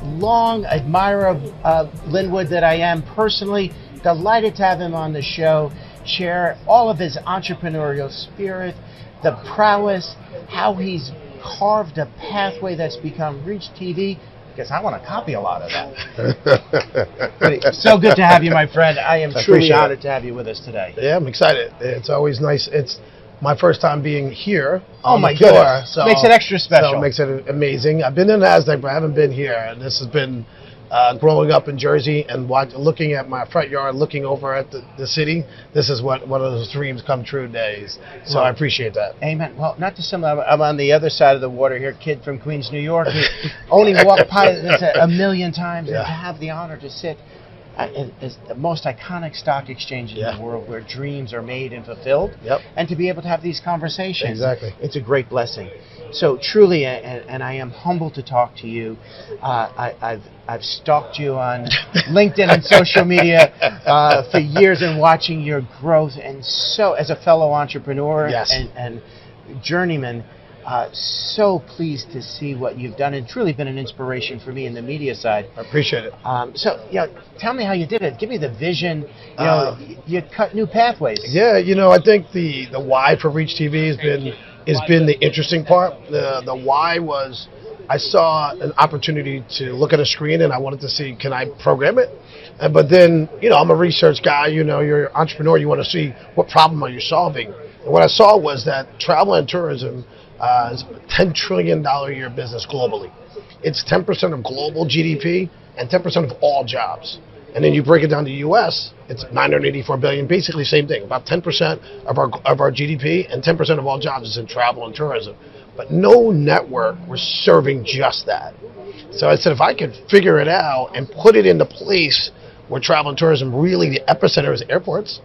Long admirer of Linwood that I am personally. Delighted to have him on the show, share all of his entrepreneurial spirit, the prowess, how he's carved a pathway that's become Reach TV. Because I want to copy a lot of that. But so good to have you, my friend. I am truly honored to have you with us today. Yeah, I'm excited. It's always nice. It's my first time being here. Oh my goodness. So makes it extra special. So it makes it amazing. I've been in NASDAQ, but I haven't been here. And this has been growing up in Jersey and looking at my front yard, looking over at the city. This is one of those dreams come true days. So I appreciate that. Amen. Well, not dissimilar. I'm on the other side of the water here, kid from Queens, New York, who only walked by this a million times, and to have the honor to sit is the most iconic stock exchange in the world, where dreams are made and fulfilled, and to be able to have these conversations, it's a great blessing. So truly, and I am humbled to talk to you. I've stalked you on LinkedIn and social media for years, and watching your growth, and so as a fellow entrepreneur and journeyman, so pleased to see what you've done, and truly been an inspiration for me in the media side. I appreciate it. So, tell me how you did it. Give me the vision. You cut new pathways. Yeah, I think the why for Reach TV has been the interesting part. The why was I saw an opportunity to look at a screen, and I wanted to see, can I program it? But then, I'm a research guy. You're an entrepreneur. You want to see what problem are you solving. And what I saw was that travel and tourism is a $10 trillion a year business globally. It's 10% of global GDP and 10% of all jobs. And then you break it down to U.S., it's $984 billion, basically same thing. About 10% of our GDP and 10% of all jobs is in travel and tourism. But no network was serving just that. So I said, if I could figure it out and put it into place where travel and tourism, really the epicenter is airports,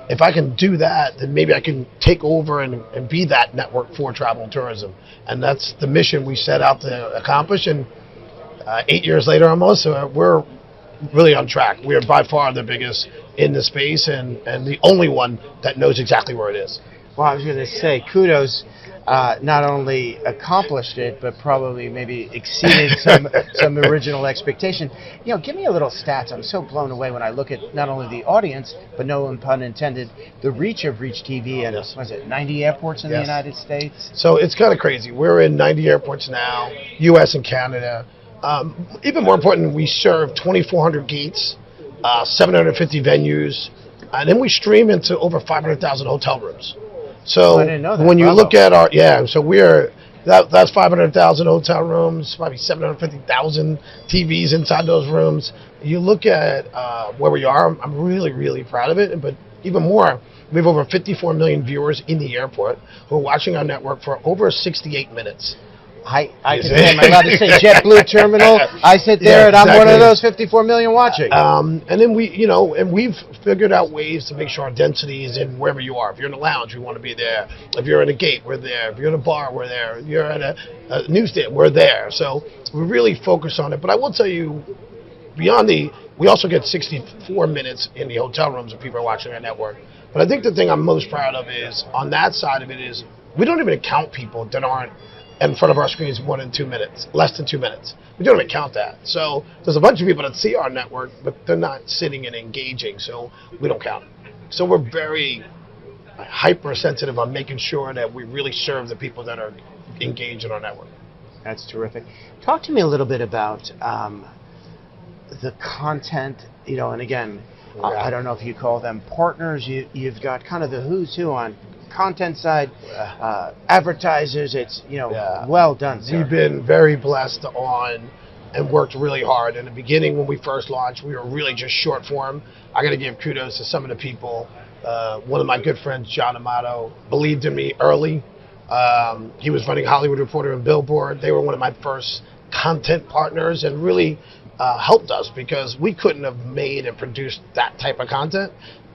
if I can do that, then maybe I can take over and be that network for travel and tourism. And that's the mission we set out to accomplish. And 8 years later almost, we're really on track. We are by far the biggest in the space, and the only one that knows exactly where it is. Well, I was going to say, kudos. Not only accomplished it, but probably maybe exceeded some original expectation. Give me a little stats. I'm so blown away when I look at not only the audience, but no pun intended, the reach of Reach TV and, what is it, 90 airports in the United States? So it's kind of crazy. We're in 90 airports now, U.S. and Canada. Even more important, we serve 2,400 gates, 750 venues, and then we stream into over 500,000 hotel rooms. So I didn't know that. When you look at so that's 500,000 hotel rooms, probably 750,000 TVs inside those rooms. You look at where we are, I'm really, really proud of it. But even more, we have over 54 million viewers in the airport who are watching our network for over 68 minutes. I can say, am I allowed to say JetBlue terminal? I sit there and I'm one of those 54 million watching. And then we've figured out ways to make sure our density is in wherever you are. If you're in a lounge, we want to be there. If you're in a gate, we're there. If you're in a bar, we're there. If you're at a newsstand, we're there. So we really focus on it. But I will tell you, we also get 64 minutes in the hotel rooms if people are watching our network. But I think the thing I'm most proud of is, on that side of it, is we don't even count people that aren't in front of our screens more than 2 minutes, less than 2 minutes. We don't even count that. So there's a bunch of people that see our network, but they're not sitting and engaging, so we don't count it. So we're very hypersensitive on making sure that we really serve the people that are engaged in our network. That's terrific. Talk to me a little bit about the content, and again, I don't know if you call them partners. You've got kind of the who's who on content side, advertisers. It's well done, sir. We've been very blessed on and worked really hard. In the beginning, when we first launched, we were really just short form. I got to give kudos to some of the people. One of my good friends, John Amato, believed in me early. He was running Hollywood Reporter and Billboard. They were one of my first content partners, and really helped us, because we couldn't have made and produced that type of content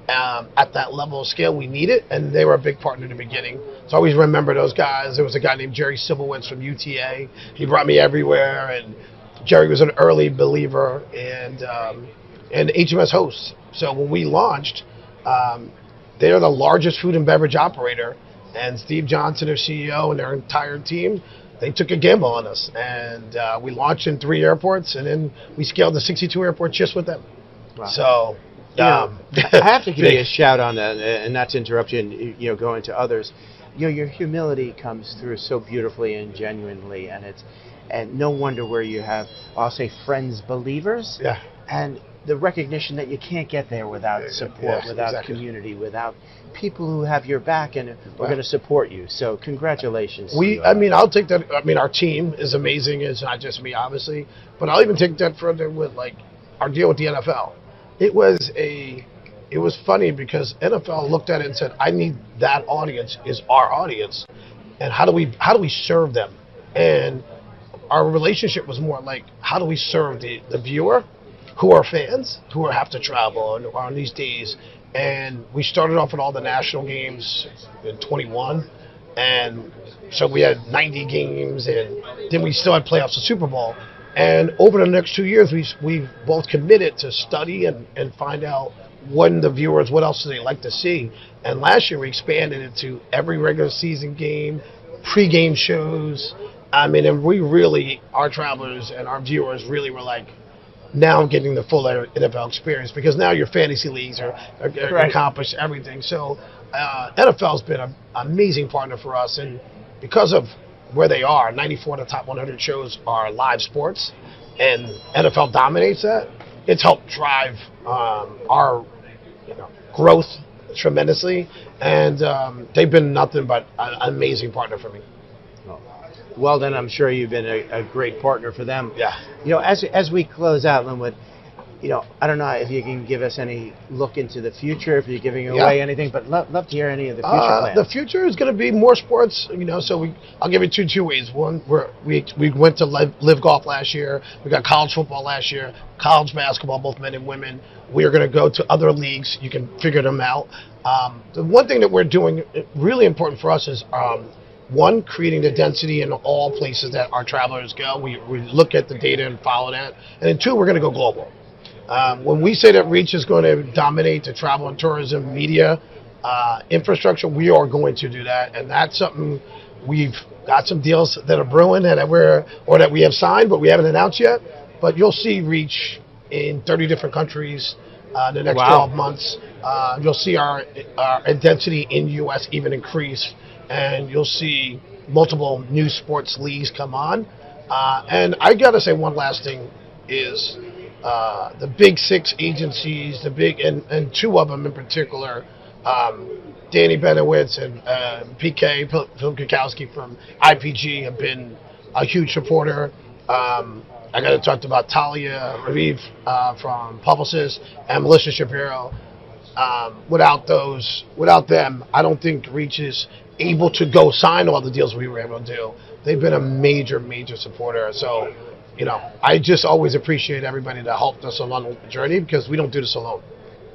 at that level of scale. We need it, and they were a big partner in the beginning. So I always remember those guys. There was a guy named Jerry Sibowitz from UTA. He brought me everywhere, and Jerry was an early believer and HMS hosts. So when we launched, they're the largest food and beverage operator, and Steve Johnson, their CEO, and their entire team, they took a gamble on us, and we launched in 3 airports, and then we scaled to 62 airports just with them. Wow. So, I have to give you a shout on that, and not to interrupt you, and going to others. Your humility comes through so beautifully and genuinely, and no wonder where you have, I'll say, friends, believers, and the recognition that you can't get there without support, without community, without people who have your back and are going to support you. So congratulations. I'll take that. Our team is amazing. It's not just me, obviously, but I'll even take that further with our deal with the NFL. It was funny because NFL looked at it and said, I need that audience is our audience, and how do we serve them? And our relationship was more like, how do we serve the viewer who are fans, who have to travel on these days. And we started off with all the national games in 21. And so we had 90 games, and then we still had playoffs and Super Bowl. And over the next 2 years, we've both committed to study and find out when the viewers, what else do they like to see. And last year we expanded it to every regular season game, pre-game shows. And we really, our travelers and our viewers really were like, now I'm getting the full NFL experience, because now your fantasy leagues are accomplished everything. So NFL's been an amazing partner for us, and because of where they are, 94 of the top 100 shows are live sports, and NFL dominates that. It's helped drive our growth tremendously, and they've been nothing but an amazing partner for me. Well, then I'm sure you've been a great partner for them. Yeah. As we close out, Linwood, I don't know if you can give us any look into the future, if you're giving away anything, but love to hear any of the future plans. The future is going to be more sports, so I'll give you two ways. One, we went to live golf last year. We got college football last year, college basketball, both men and women. We are going to go to other leagues. You can figure them out. The one thing that we're doing, really important for us, is one, creating the density in all places that our travelers go. We look at the data and follow that. And then two, we're going to go global. When we say that Reach is going to dominate the travel and tourism media infrastructure, we are going to do that. And that's something we've got some deals that are brewing that we have signed, but we haven't announced yet. But you'll see Reach in 30 different countries in the next 12 months. You'll see our density in U.S. even increase. And you'll see multiple new sports leagues come on. And I got to say one last thing is the big six agencies, and two of them in particular, Danny Benowitz and PK, Phil Kukowski from IPG, have been a huge supporter. I got to talk about Talia Raviv from Publicis and Melissa Shapiro. Without them, I don't think Reach is able to go sign all the deals we were able to do. They've been a major, major supporter. So, I just always appreciate everybody that helped us along the journey, because we don't do this alone.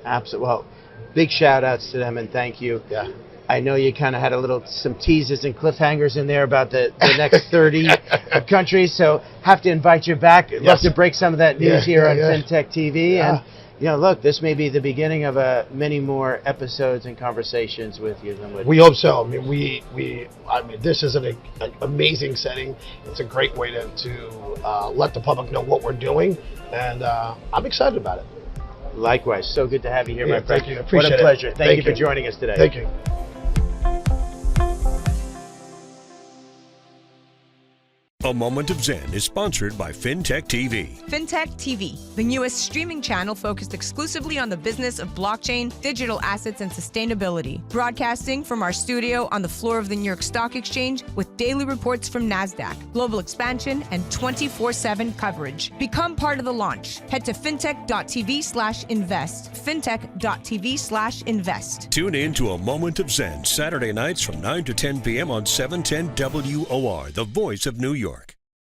Absolutely. Well, big shout outs to them, and thank you. Yeah. I know you kind of had some teases and cliffhangers in there about the next 30 countries, so have to invite you back. Love to break some of that news here on FinTech TV. Yeah. And look, this may be the beginning of many more episodes and conversations with you. We hope so. This is an amazing setting. It's a great way to let the public know what we're doing, and I'm excited about it. Likewise. So good to have you here, my friend. Thank you. Appreciate it. What a pleasure. Thank you for joining us today. Thank you. A Moment of Zen is sponsored by FinTech TV. FinTech TV, the newest streaming channel focused exclusively on the business of blockchain, digital assets, and sustainability. Broadcasting from our studio on the floor of the New York Stock Exchange with daily reports from NASDAQ, global expansion, and 24/7 coverage. Become part of the launch. Head to fintech.tv/invest. Fintech.tv/invest. Tune in to A Moment of Zen Saturday nights from 9 to 10 p.m. on 710 WOR, the voice of New York.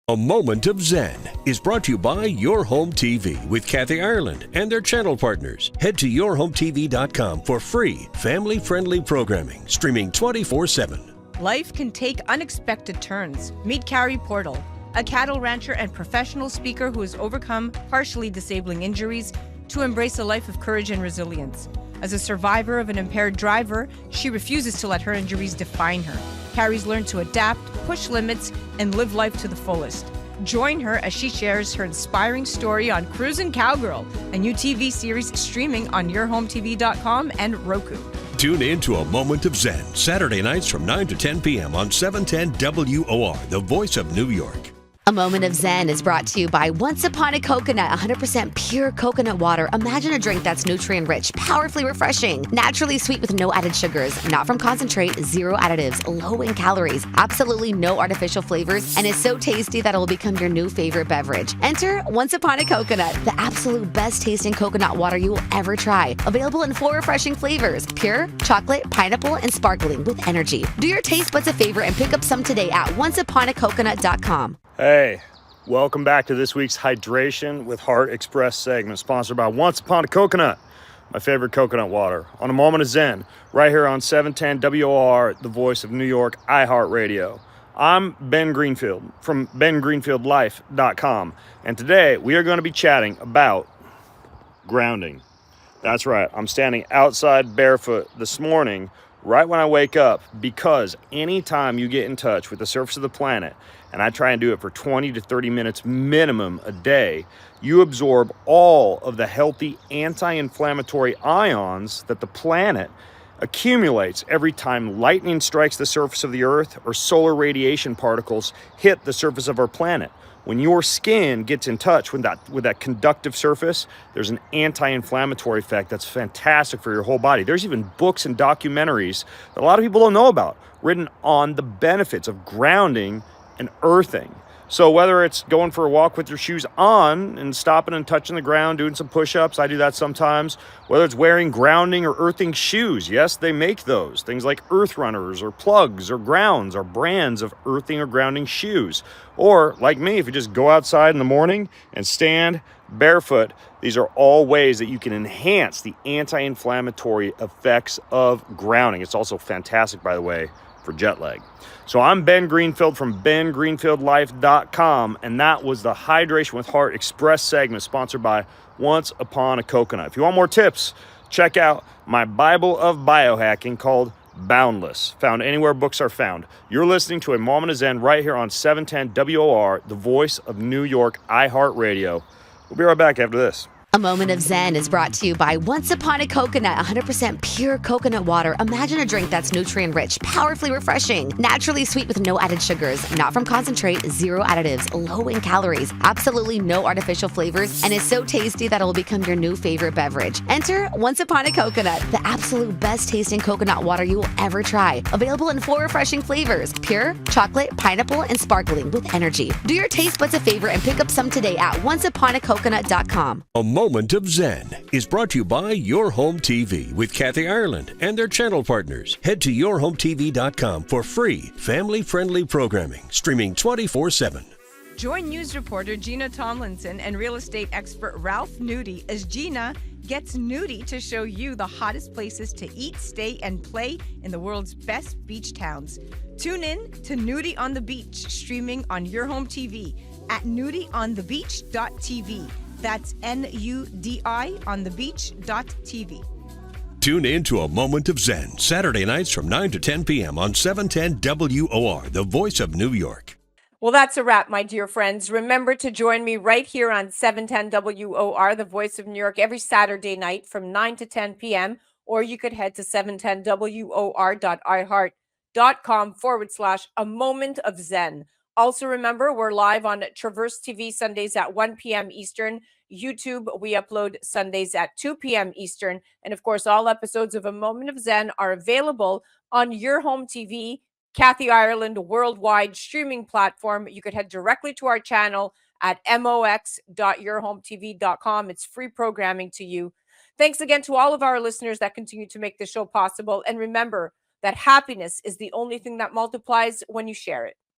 A Moment of Zen is brought to you by Your Home TV with Kathy Ireland and their channel partners. Head to yourhometv.com for free, family-friendly programming, streaming 24/7. Life can take unexpected turns. Meet Carrie Portal, a cattle rancher and professional speaker who has overcome partially disabling injuries to embrace a life of courage and resilience. As a survivor of an impaired driver, she refuses to let her injuries define her. Cheri's learned to adapt, push limits, and live life to the fullest. Join her as she shares her inspiring story on Cruisin' Cowgirl, a new TV series streaming on yourhometv.com and Roku. Tune in to A Moment of Zen, Saturday nights from 9 to 10 p.m. on 710 WOR, the voice of New York. A Moment of Zen is brought to you by Once Upon a Coconut, 100% pure coconut water. Imagine a drink that's nutrient-rich, powerfully refreshing, naturally sweet with no added sugars, not from concentrate, zero additives, low in calories, absolutely no artificial flavors, and is so tasty that it will become your new favorite beverage. Enter Once Upon a Coconut, the absolute best tasting coconut water you will ever try. Available in 4 refreshing flavors: pure, chocolate, pineapple, and sparkling with energy. Do your taste buds a favor and pick up some today at onceuponacoconut.com. Hey, welcome back to this week's Hydration with Heart Express segment, sponsored by Once Upon a Coconut, my favorite coconut water, on A Moment of Zen, right here on 710 WOR, the voice of New York, iHeartRadio. I'm Ben Greenfield from bengreenfieldlife.com, and today we are going to be chatting about grounding. That's right, I'm standing outside barefoot this morning, right when I wake up, because anytime you get in touch with the surface of the planet, and I try and do it for 20 to 30 minutes minimum a day, you absorb all of the healthy anti-inflammatory ions that the planet accumulates every time lightning strikes the surface of the earth or solar radiation particles hit the surface of our planet. When your skin gets in touch with that conductive surface, there's an anti-inflammatory effect that's fantastic for your whole body. There's even books and documentaries that a lot of people don't know about, written on the benefits of grounding and earthing. So whether it's going for a walk with your shoes on and stopping and touching the ground, doing some push-ups, I do that sometimes. Whether it's wearing grounding or earthing shoes, yes, they make those. Things like Earth Runners or Plugs or Grounds are brands of earthing or grounding shoes. Or, like me, if you just go outside in the morning and stand barefoot, these are all ways that you can enhance the anti-inflammatory effects of grounding. It's also fantastic, by the way, for jet lag. So I'm Ben Greenfield from bengreenfieldlife.com, and that was the Hydration with Heart Express segment sponsored by Once Upon a Coconut. If you want more tips, check out my Bible of biohacking called Boundless, found anywhere books are found. You're listening to A Moment of Zen right here on 710 WOR, the voice of New York, iHeartRadio. We'll be right back after this. A Moment of Zen is brought to you by Once Upon a Coconut, 100% pure coconut water. Imagine a drink that's nutrient-rich, powerfully refreshing, naturally sweet with no added sugars, not from concentrate, zero additives, low in calories, absolutely no artificial flavors, and is so tasty that it will become your new favorite beverage. Enter Once Upon a Coconut, the absolute best tasting coconut water you will ever try. Available in 4 refreshing flavors: pure, chocolate, pineapple, and sparkling with energy. Do your taste buds a favor and pick up some today at onceuponacoconut.com. A Moment of Zen is brought to you by Your Home TV with Kathy Ireland and their channel partners. Head to yourhometv.com for free, family-friendly programming, streaming 24/7. Join news reporter Gina Tomlinson and real estate expert Ralph Nudie as Gina gets nudie to show you the hottest places to eat, stay, and play in the world's best beach towns. Tune in to Nudie on the Beach, streaming on Your Home TV at nudieonthebeach.tv. That's NUDI on the beach.tv. Tune in to A Moment of Zen, Saturday nights from 9 to 10 p.m. on 710 WOR, the voice of New York. Well, that's a wrap, my dear friends. Remember to join me right here on 710 WOR, the voice of New York, every Saturday night from 9 to 10 p.m. Or you could head to 710WOR.iHeart.com/A Moment of Zen. Also, remember, we're live on Traverse TV Sundays at 1 p.m. Eastern. YouTube, we upload Sundays at 2 p.m. Eastern. And of course, all episodes of A Moment of Zen are available on Your Home TV, Kathy Ireland worldwide streaming platform. You could head directly to our channel at mox.yourhometv.com. It's free programming to you. Thanks again to all of our listeners that continue to make the show possible. And remember that happiness is the only thing that multiplies when you share it.